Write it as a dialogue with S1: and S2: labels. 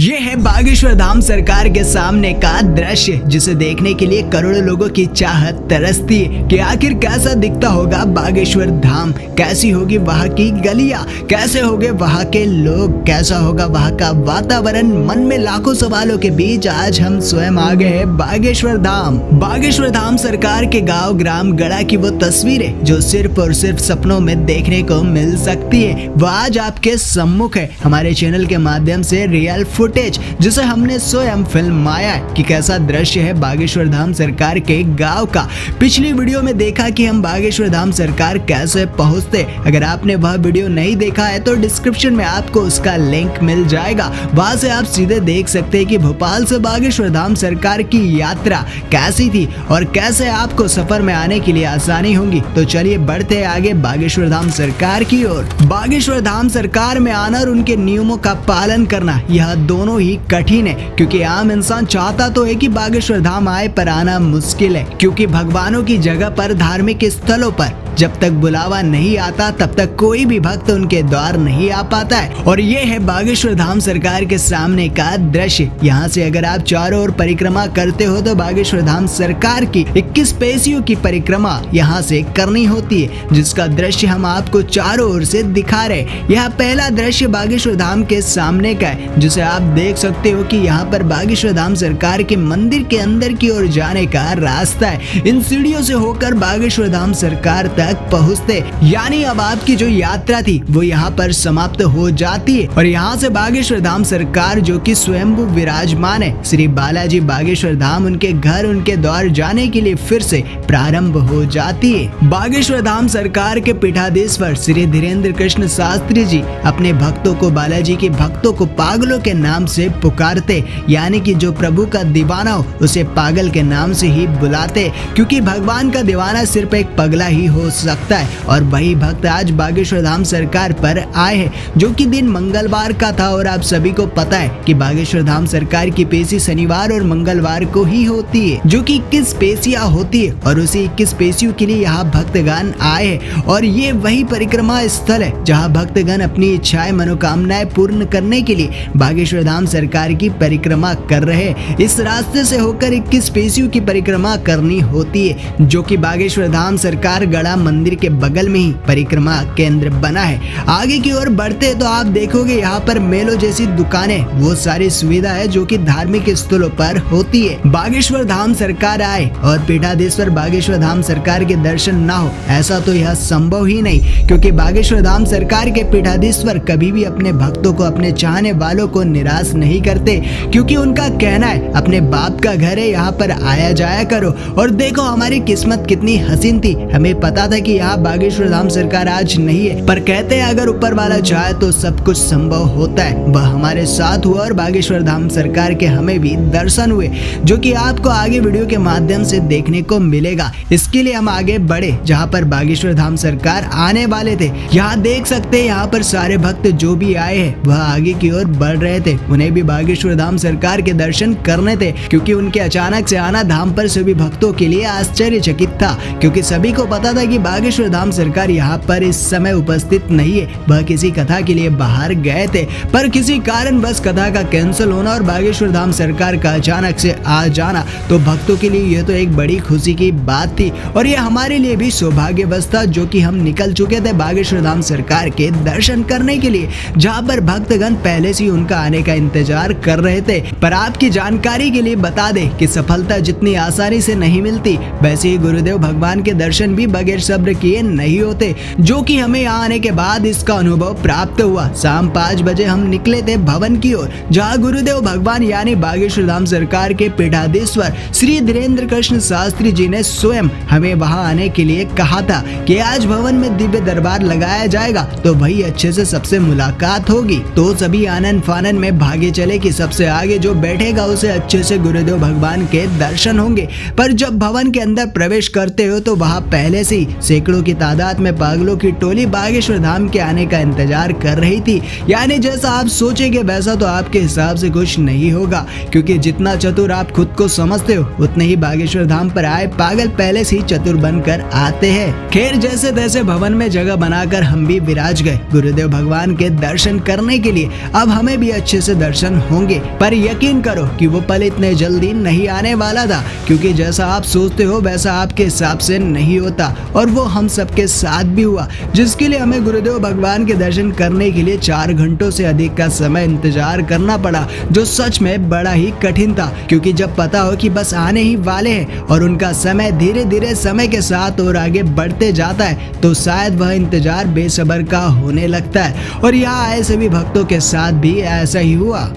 S1: ये है बागेश्वर धाम सरकार के सामने का दृश्य, जिसे देखने के लिए करोड़ों लोगों की चाहत तरसती है कि आखिर कैसा दिखता होगा बागेश्वर धाम, कैसी होगी वहाँ की गलियाँ, कैसे होंगे वहाँ के लोग, कैसा होगा वहाँ का वातावरण। मन में लाखों सवालों के बीच आज हम स्वयं आ गए हैं बागेश्वर धाम। बागेश्वर धाम सरकार के गांव ग्राम गड़ा की वो तस्वीरें जो सिर्फ और सिर्फ सपनों में देखने को मिल सकती है, वो आज आपके सम्मुख है हमारे चैनल के माध्यम से रियल फुटेज, जिसे हमने स्वयं फिल्माया है कि कैसा दृश्य है बागेश्वर धाम सरकार के गांव का। पिछली वीडियो में देखा कि हम बागेश्वर धाम सरकार कैसे पहुंचते। अगर आपने वह वीडियो नहीं देखा है तो डिस्क्रिप्शन में आपको उसका लिंक मिल जाएगा, वहां से आप सीधे देख सकते हैं कि भोपाल से बागेश्वर धाम सरकार की यात्रा कैसी थी और कैसे आपको सफर में आने के लिए आसानी होगी। तो चलिए बढ़ते आगे बागेश्वर धाम सरकार की ओर। बागेश्वर धाम सरकार में आना और उनके नियमों का पालन करना, यह दोनों ही कठिन है, क्योंकि आम इंसान चाहता तो है कि बागेश्वर धाम आए पर आना मुश्किल है, क्योंकि भगवानों की जगह पर धार्मिक स्थलों पर जब तक बुलावा नहीं आता तब तक कोई भी भक्त उनके द्वार नहीं आ पाता है। और ये है बागेश्वर धाम सरकार के सामने का दृश्य। यहाँ से अगर आप चारों ओर परिक्रमा करते हो तो बागेश्वर धाम सरकार की 21 पेशियों की परिक्रमा यहाँ से करनी होती है, जिसका दृश्य हम आपको चारों ओर से दिखा रहे। यह पहला दृश्य बागेश्वर धाम के सामने का है, जिसे आप देख सकते हो कि यहाँ पर बागेश्वर धाम सरकार के मंदिर के अंदर की ओर जाने का रास्ता है। इन सीढ़ियों से होकर बागेश्वर धाम सरकार पहुँचते, यानी अब आपकी जो यात्रा थी वो यहाँ पर समाप्त हो जाती है। और यहाँ से बागेश्वर धाम सरकार जो कि स्वयंभू विराजमान है श्री बालाजी बागेश्वर धाम, उनके घर उनके द्वार जाने के लिए फिर से प्रारंभ हो जाती है। बागेश्वर धाम सरकार के पीठाधीश्वर श्री धीरेन्द्र कृष्ण शास्त्री जी अपने भक्तों को, बालाजी के भक्तों को पागलों के नाम से पुकारते, यानी कि जो प्रभु का दीवाना हो उसे पागल के नाम से ही बुलाते, क्योंकि भगवान का दीवाना सिर्फ एक पगला ही हो सकता है। और वही भक्त आज बागेश्वर धाम सरकार पर आए हैं, जो कि दिन मंगलवार का था। और आप सभी को पता है कि बागेश्वर धाम सरकार की पेशी शनिवार और मंगलवार को ही होती है, जो कि 21 पेशियां होती है। और उसी 21 पेशियों के लिए यहाँ भक्तगण आए हैं। और ये वही परिक्रमा स्थल है जहाँ भक्तगण अपनी इच्छाएं मनोकामनाएं पूर्ण करने के लिए बागेश्वर धाम सरकार की परिक्रमा कर रहे हैं। इस रास्ते से होकर 21 पेशियों की परिक्रमा करनी होती है, जो कि बागेश्वर धाम सरकार गड़ा मंदिर के बगल में ही परिक्रमा केंद्र बना है। आगे की ओर बढ़ते तो आप देखोगे यहाँ पर मेलों जैसी दुकानें, वो सारी सुविधा है जो कि धार्मिक स्थलों पर होती है। बागेश्वर धाम सरकार आए और पीठाधीश्वर बागेश्वर धाम सरकार के दर्शन ना हो, ऐसा तो यह संभव ही नहीं, क्योंकि बागेश्वर धाम सरकार के पीठाधीश्वर कभी भी अपने भक्तों को, अपने चाहने वालों को निराश नहीं करते, क्योंकि उनका कहना है अपने बाप का घर है, यहाँ पर आया जाया करो। और देखो हमारी किस्मत कितनी हसीन थी, हमें पता था कि यहाँ बागेश्वर धाम सरकार आज नहीं है, पर कहते हैं अगर ऊपर वाला चाहे तो सब कुछ संभव होता है। वह हमारे साथ हुआ और बागेश्वर धाम सरकार के हमें भी दर्शन हुए, जो कि आपको आगे वीडियो के माध्यम से देखने को मिलेगा। इसके लिए हम आगे बढ़े जहाँ पर बागेश्वर धाम सरकार आने वाले थे। यहाँ देख सकते हैं यहाँ पर सारे भक्त जो भी आए हैं वह आगे की ओर बढ़ रहे थे, उन्हें भी बागेश्वर धाम सरकार के दर्शन करने थे, क्योंकि उनके अचानक से आना धाम पर सभी भक्तों के लिए आश्चर्यचकित था, क्योंकि सभी को पता था कि बागेश्वर धाम सरकार यहाँ पर इस समय उपस्थित नहीं है। वह किसी कथा के लिए बाहर गए थे, पर किसी कारण बस कथा का कैंसिल होना और बागेश्वर धाम सरकार का अचानक से आ जाना, तो भक्तों के लिए यह तो एक बड़ी खुशी की बात थी। और ये हमारे लिए भी सौभाग्यवश था, जो कि हम निकल चुके थे बागेश्वर धाम सरकार के दर्शन करने के लिए, जहाँ पर भक्तगण पहले से उनका आने का इंतजार कर रहे थे। पर आपकी जानकारी के लिए बता दे कि सफलता जितनी आसानी से नहीं मिलती, वैसे ही गुरुदेव भगवान के दर्शन भी बगैर सब्र किए नहीं होते, जो कि हमें यहाँ आने के बाद इसका अनुभव प्राप्त हुआ। शाम 5 बजे हम निकले थे भवन की ओर, जहाँ गुरुदेव भगवान यानी बागेश्वर धाम सरकार के पीठाधीश्वर श्री धीरेन्द्र कृष्ण शास्त्री जी ने स्वयं हमें वहाँ आने के लिए कहा था कि आज भवन में दिव्य दरबार लगाया जाएगा, तो वही अच्छे से सबसे मुलाकात होगी। तो सभी आनंद फानन में भागे चले कि सबसे आगे जो बैठेगा उसे अच्छे से गुरुदेव भगवान के दर्शन होंगे। पर जब भवन के अंदर प्रवेश करते हो तो वहाँ पहले से सैकड़ों की तादाद में पागलों की टोली बागेश्वर धाम के आने का इंतजार कर रही थी। यानी जैसा आप सोचेंगे वैसा तो आपके हिसाब से कुछ नहीं होगा, क्योंकि जितना चतुर आप खुद को समझते हो उतने ही बागेश्वर धाम पर आए पागल पहले से ही चतुर बनकर आते हैं। खैर जैसे तैसे भवन में जगह बनाकर हम भी विराज गए गुरुदेव भगवान के दर्शन करने के लिए। अब हमें भी अच्छे से दर्शन होंगे, पर यकीन करो कि वो पल इतने जल्दी नहीं आने वाला था, क्योंकि जैसा आप सोचते हो वैसा आपके हिसाब से नहीं होता। और वो हम सबके साथ भी हुआ, जिसके लिए हमें गुरुदेव भगवान के दर्शन करने के लिए 4 घंटों से अधिक का समय इंतजार करना पड़ा, जो सच में बड़ा ही कठिन था। क्योंकि जब पता हो कि बस आने ही वाले हैं और उनका समय धीरे धीरे समय के साथ और आगे बढ़ते जाता है, तो शायद वह इंतजार बेसब्र का होने लगता है। और यहाँ आए सभी भक्तों के साथ भी ऐसा ही हुआ।